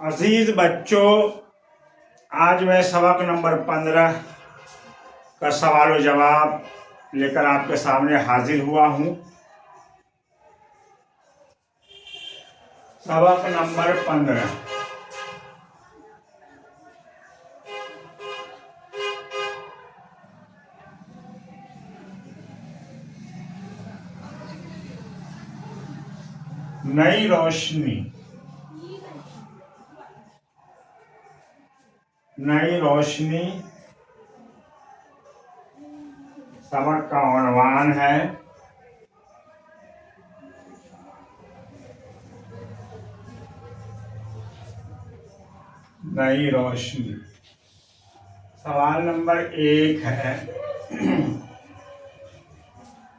अजीज बच्चों, आज मैं सबक नंबर 15 का सवाल और जवाब लेकर आपके सामने हाजिर हुआ हूँ। सबक नंबर 15। नई रोशनी। नई रोशनी सबक का उन्वान है। नई रोशनी। सवाल नंबर 1 है,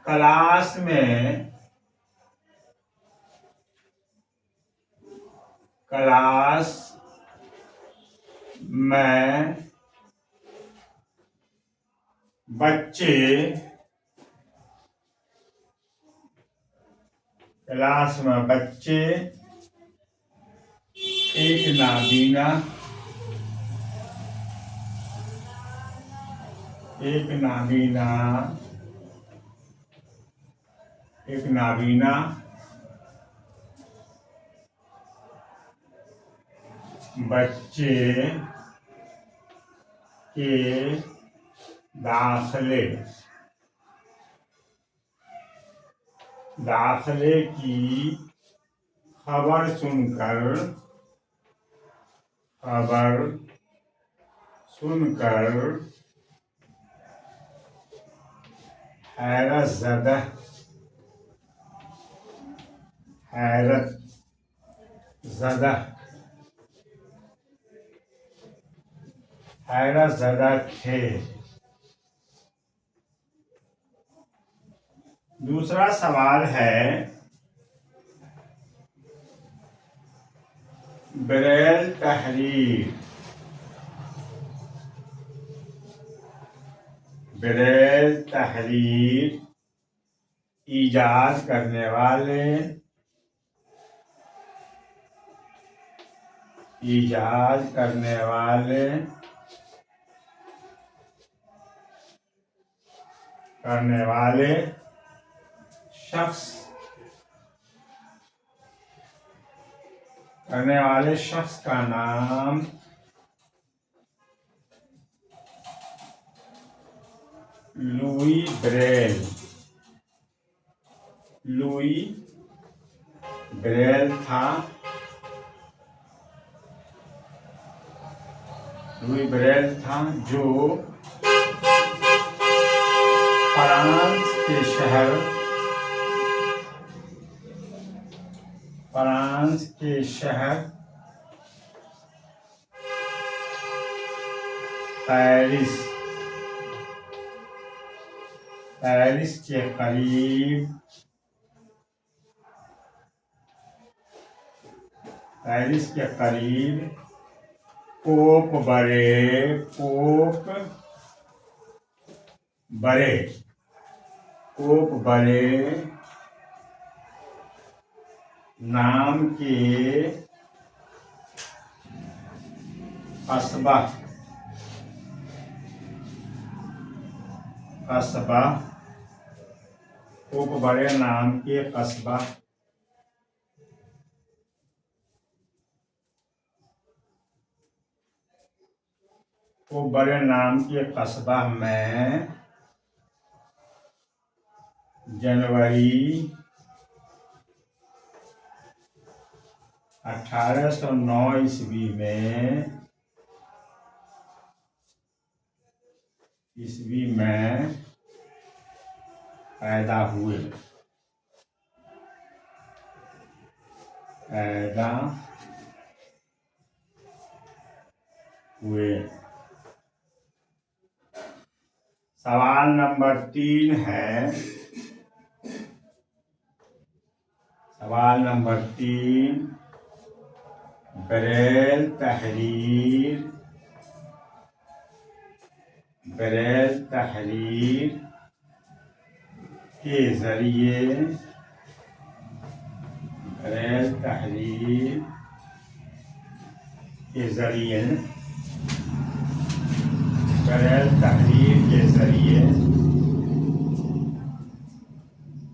क्लास में बच्चे एक नाबीना बच्चे के दाखिले की खबर सुनकर हैरत ज़दा थे। दूसरा सवाल है, ब्रेल तहरीर ईजाद करने वाले शख्स का नाम लुई ब्रेल था। जो फ्रांस के शहर पेरिस के करीब पोप बरे नाम के कस्बा पोप बरे नाम के कस्बा में जनवरी 1809 ईस्वी में पैदा हुए। सवाल नंबर 3 है, ब्रेल तहरीर के जरिए के जरिए, ब्रेल तहरीर के जरिए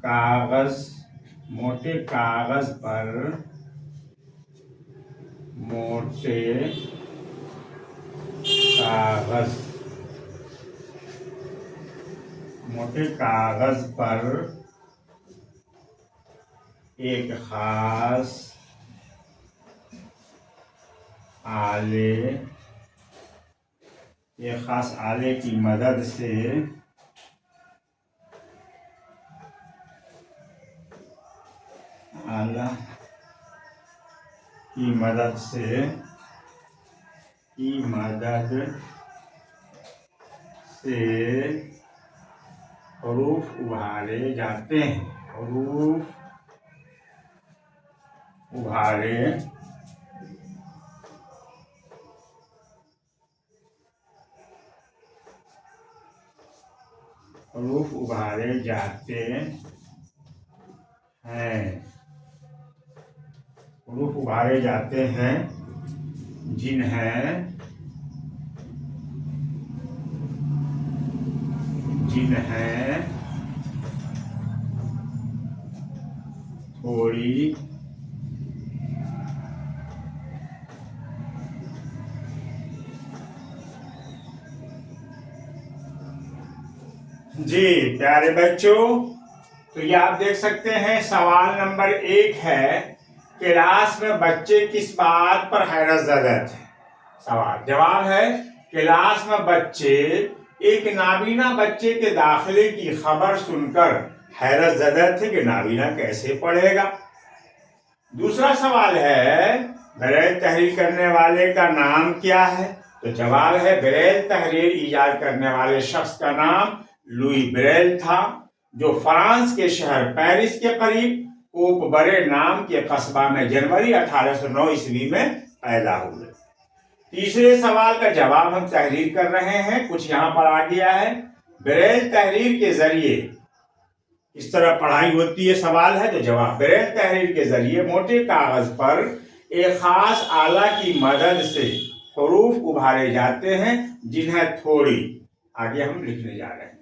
कागज, मोटे कागज पर, मोटे कागज, मोटे कागज पर एक खास आले, एक खास आले की मदद से आला की मदद से हरूफ उभारे जाते हैं। हरूफ उभारे जाते हैं। हरूफ उभारे जाते हैं जिन्हें थोड़ी जी प्यारे बच्चों, तो ये आप देख सकते हैं सवाल नंबर 1 है, क्लास में बच्चे किस बात पर हैरत ज़दा थे। जवाब है, क्लास में बच्चे एक नाबीना बच्चे के दाखिले की खबर सुनकर हैरत ज़दा थे कि नाबीना कैसे पढ़ेगा। दूसरा सवाल है, ब्रेल तहरीर करने वाले का नाम क्या है। तो जवाब है, ब्रेल तहरीर ईजाद करने वाले शख्स का नाम लुई ब्रेल था, जो फ्रांस के शहर पेरिस के करीब कोपबरे नाम के कस्बा में जनवरी 1809 ईस्वी में पैदा हुए। तीसरे सवाल का जवाब हम तहरीर कर रहे हैं, कुछ यहाँ पर आ गया है। ब्रेल तहरीर के जरिए इस तरह पढ़ाई होती है, सवाल है तो जवाब, ब्रेल तहरीर के जरिए मोटे कागज पर एक खास आला की मदद से हरूफ उभारे जाते हैं जिन्हें थोड़ी, आगे हम लिखने जा रहे हैं।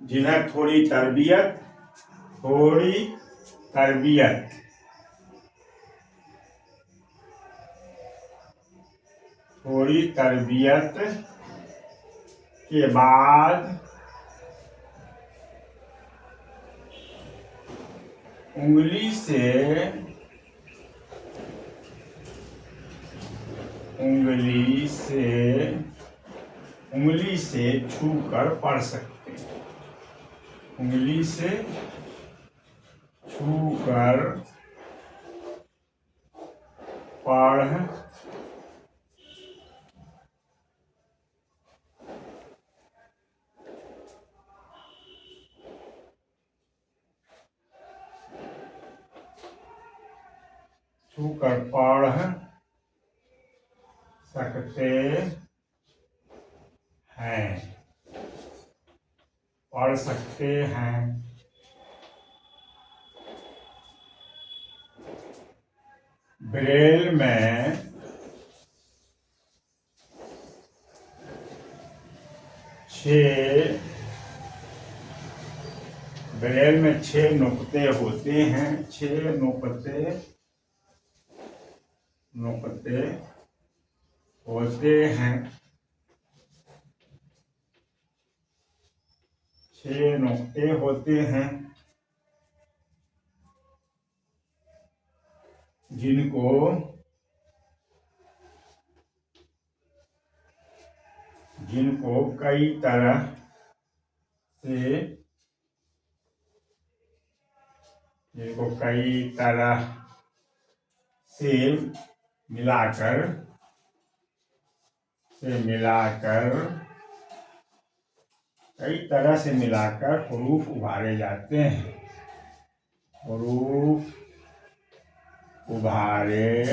जिन्हें थोड़ी तरबियत के बाद उंगली से छूकर पढ़ सकते हैं। उंगली से छूकर पढ़ सकते हैं। पढ़ सकते हैं। ब्रेल में छह नुक्ते होते हैं। 6 नुक्ते होते हैं। 6 नुक्ते होते हैं जिनको कई तरह से मिलाकर हरूफ उभारे जाते हैं। हरूफ उभारे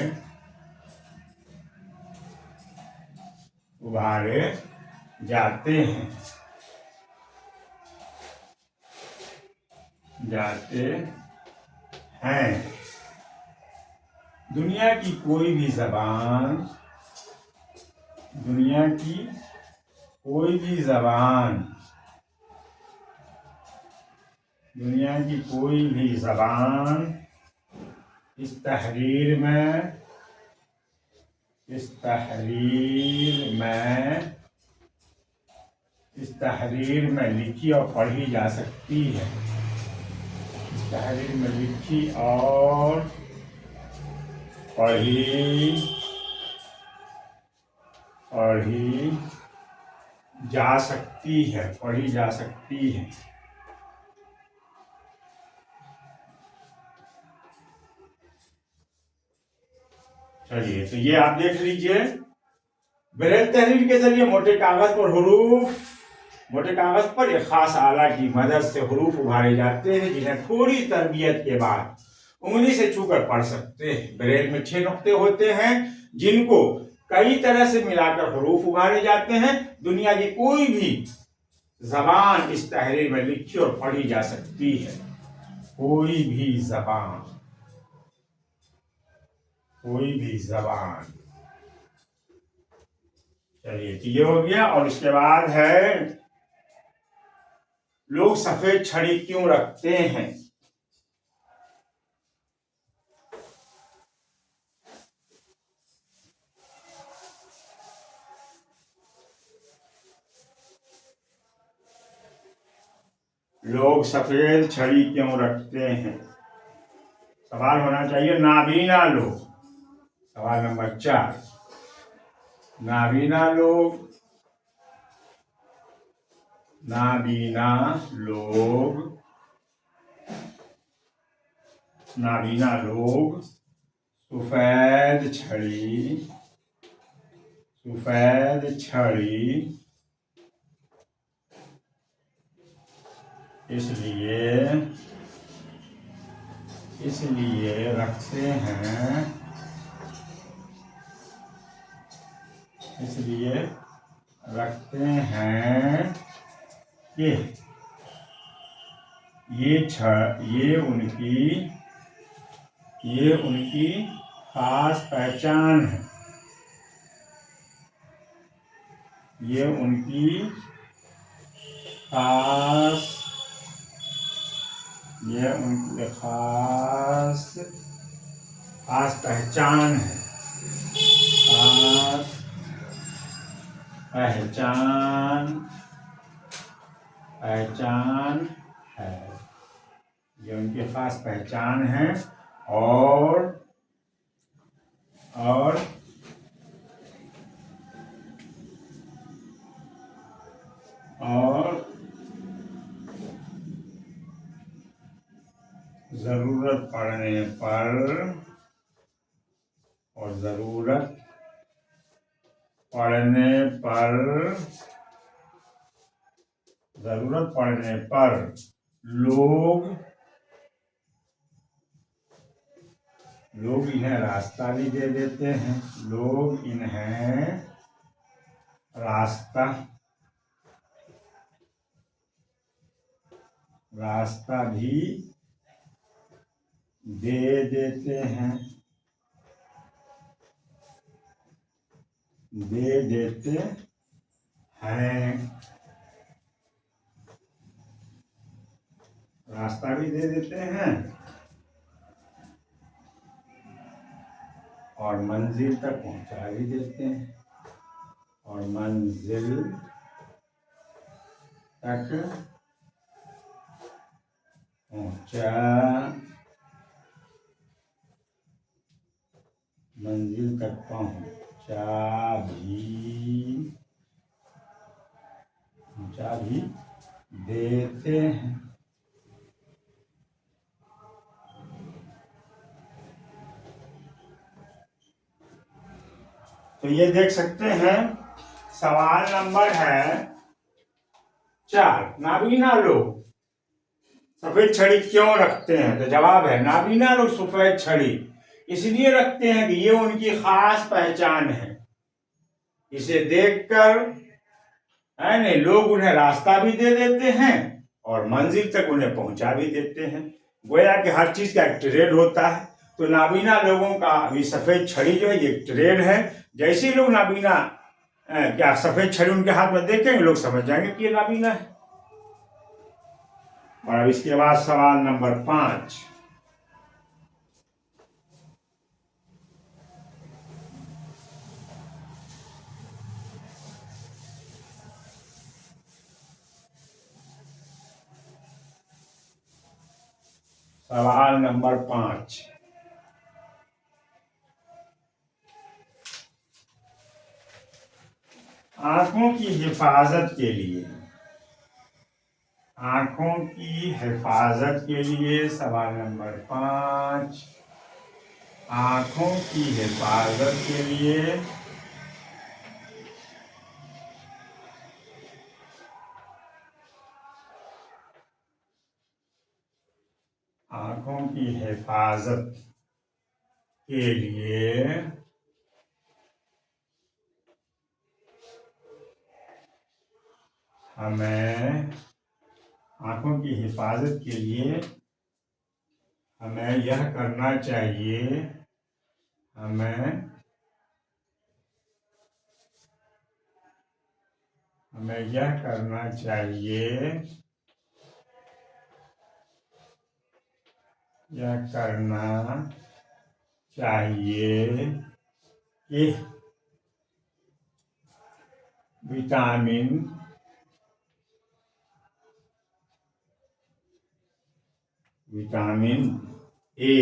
जाते हैं। दुनिया की कोई भी जबान इस तहरीर में लिखी और पढ़ी जा सकती है। इस तहरीर में लिखी और पढ़ी जा सकती है। चलिए, तो ये आप देख लीजिए। ब्रेल तहरीर के जरिए मोटे कागज पर एक खास आला की मदद से हरूफ उभारे जाते हैं, जिन्हें थोड़ी तरबियत के बाद उंगली से छूकर पढ़ सकते हैं। ब्रेल में 6 नुक्ते होते हैं, जिनको कई तरह से मिलाकर हरूफ उभारे जाते हैं। दुनिया की कोई भी जबान इस तहरीर में लिखी और पढ़ी जा सकती है। कोई भी जबान। चलिए, तो ये हो गया। और इसके बाद है, लोग सफेद छड़ी क्यों रखते हैं? लोग सफेद छड़ी क्यों रखते हैं? सवाल होना चाहिए नाबीना लोग। सवाल नंबर 4, नाबीना लोग सफेद छड़ी इसलिए रखते हैं कि ये उनकी खास पहचान है। ये उनकी खास पहचान है। पहचान है। ये उनकी खास पहचान है। और जरूरत पड़ने पर लोग इन्हें रास्ता भी दे देते हैं। लोग इन्हें रास्ता भी दे देते हैं। रास्ता भी दे देते हैं और मंजिल तक पहुंचा भी देते हैं। मंजिल तक पहुंचा भी देते हैं। तो ये देख सकते हैं, सवाल नंबर है 4, नाबीना लोग सफेद छड़ी क्यों रखते हैं? तो जवाब है नाबीना लोग सफेद छड़ी इसलिए रखते हैं कि ये उनकी खास पहचान है। इसे देखकर है नहीं लोग उन्हें रास्ता भी दे देते हैं और मंजिल तक उन्हें पहुंचा भी देते हैं। गोया कि हर चीज का एक ट्रेड होता है। तो नाबीना लोगों का अभी सफेद छड़ी जो है ये ट्रेड है। जैसे लोग नाबीना क्या सफेद छड़ी उनके हाथ में देखेंगे लोग समझ जाएंगे कि ये नाबीना है। और अब इसके बाद सवाल नंबर 5। सवाल नंबर 5। आंखों की हिफाजत के लिए, आंखों की हिफाजत के लिए सवाल नंबर 5। आंखों की हिफाजत के लिए आंखों की हिफाजत के लिए हमें आंखों की हिफाजत के लिए हमें यह करना चाहिए। हमें यह करना चाहिए। यह करना चाहिए कि विटामिन ए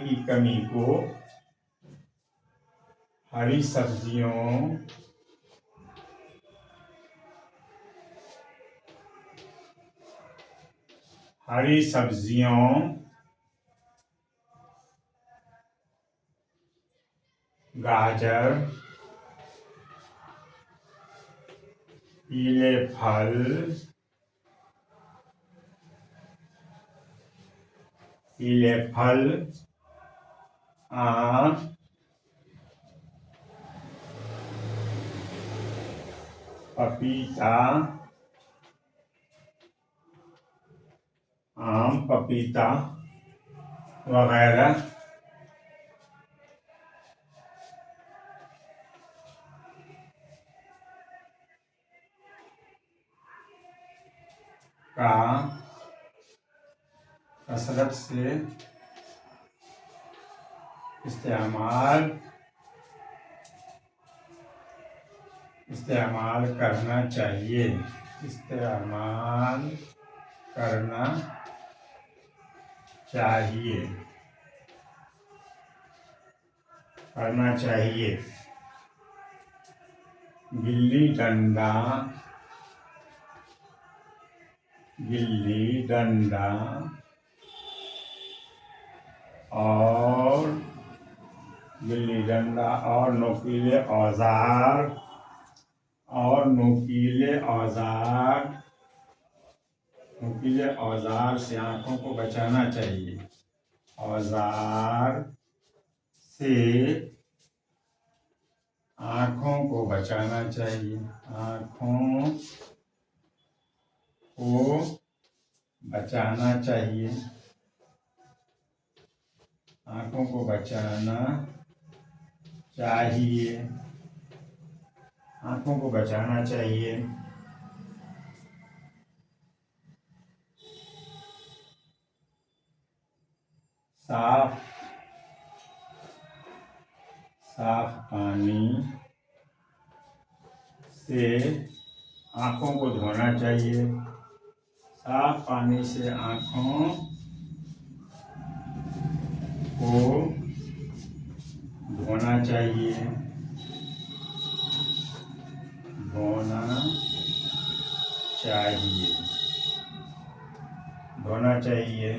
की कमी को हरी सब्जियों गाजर, पीले फल, आम, पपीता वगैरह का कसरत से इस्तेमाल करना चाहिए। गिल्ली डंडा और नुकीले औजार से आंखों को बचाना चाहिए। आंखों को बचाना चाहिए। साफ पानी से आंखों को धोना चाहिए। साफ पानी से आंखों को धोना चाहिए।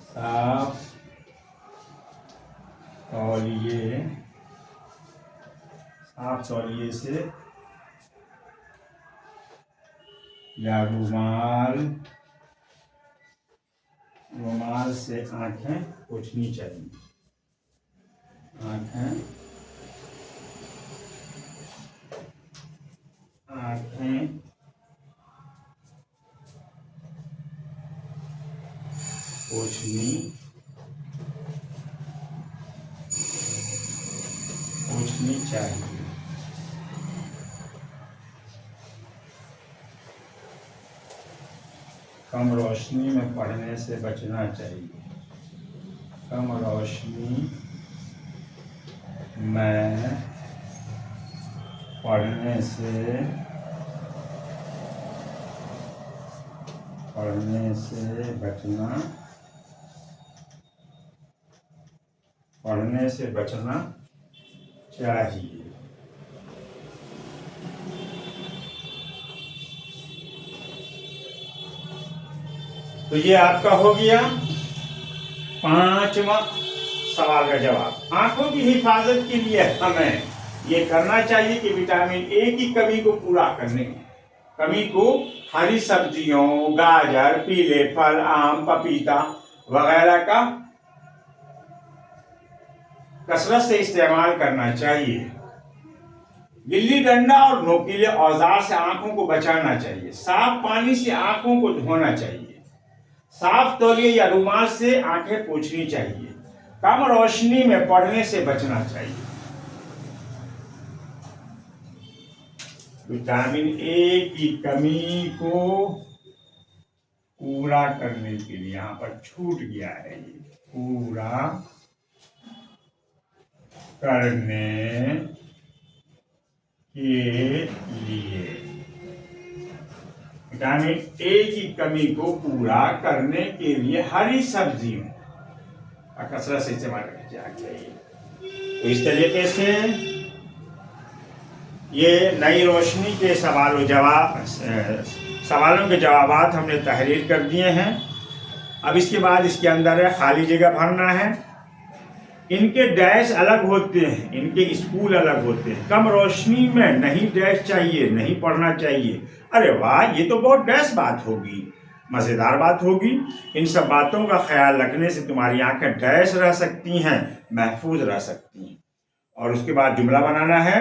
साफ तौलिए, साफ तौलिए से या रुमाल से आंखें पोंछनी चाहिए। आंखें पोंछनी चाहिए। कम रोशनी में पढ़ने से बचना चाहिए। कम रोशनी में पढ़ने से बचना चाहिए। तो ये आपका हो गया 5वां सवाल का जवाब। आंखों की हिफाजत के लिए हमें ये करना चाहिए कि विटामिन ए की कमी को पूरा करने की कमी को हरी सब्जियों, गाजर, पीले फल, आम, पपीता वगैरह का कसरत से इस्तेमाल करना चाहिए। गिल्ली डंडा और नोकीले औजार से आंखों को बचाना चाहिए। साफ पानी से आंखों को धोना चाहिए। साफ तौलिए या रुमाल से आंखें पोंछनी चाहिए। कम रोशनी में पढ़ने से बचना चाहिए। विटामिन ए की कमी को पूरा करने के लिए, यहां पर छूट गया है, ये पूरा करने के लिए, विटामिन ए की कमी को पूरा करने के लिए हरी सब्जियों का कसरत से इस्तेमाल करना चाहिए। तो इस तरीके से ये नई रोशनी के सवालों के जवाबात हमने तहरीर कर दिए हैं। अब इसके बाद इसके अंदर है खाली जगह भरना है। इनके डैश अलग होते हैं, इनके स्कूल अलग होते हैं। कम रोशनी में नहीं डैश चाहिए, नहीं पढ़ना चाहिए। अरे वाह, ये तो बहुत डैश बात होगी, मज़ेदार बात होगी। इन सब बातों का ख्याल रखने से तुम्हारी आंखें डैश रह सकती हैं, महफूज रह सकती हैं। और उसके बाद जुमला बनाना है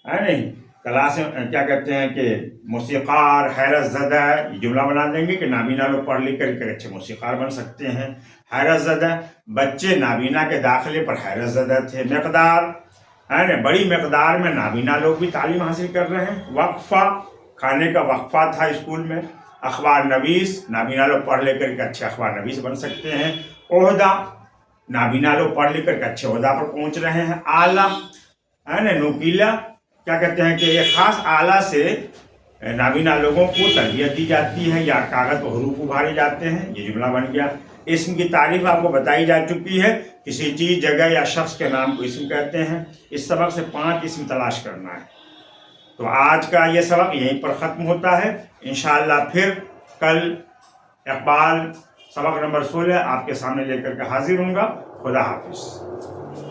नहीं? क्लास में क्या कहते हैं कि मौसीकार, हैरत ज़दा, ये जुमला बना देंगे कि नाबीना लोग पढ़ लिख कर अच्छे मौसीकार बन सकते हैं। हैरत ज़दा, बच्चे नाबीना के दाखिले पर हैरत ज़दा थे। मकदार है ना, बड़ी मकदार में नाबीना लोग भी तालीम हासिल कर रहे हैं। वक्फा, खाने का वक्फा था स्कूल में। अखबार नवीस, नाबीना लोग पढ़ लिख कर अच्छे अखबार नवीस बन सकते हैं। ओहदा, नाबीना लोग पढ़ लिख कर अच्छे ओहदा पर पहुंच रहे हैं। आला है ना, नुकीला, क्या कहते हैं कि एक खास आला से नाबीना लोगों को तरबियत दी जाती है या कागज पर हरूफ उभारे जाते हैं। ये जुमला बन गया। इसम की तारीफ आपको बताई जा चुकी है। किसी चीज़, जगह या शख्स के नाम को इसम कहते हैं। इस सबक से 5 इसम तलाश करना है। तो आज का ये सबक यहीं पर ख़त्म होता है। इंशाअल्लाह फिर कल इकबाल सबक नंबर 16 आपके सामने लेकर के हाजिर होऊंगा। खुदा हाफिज़।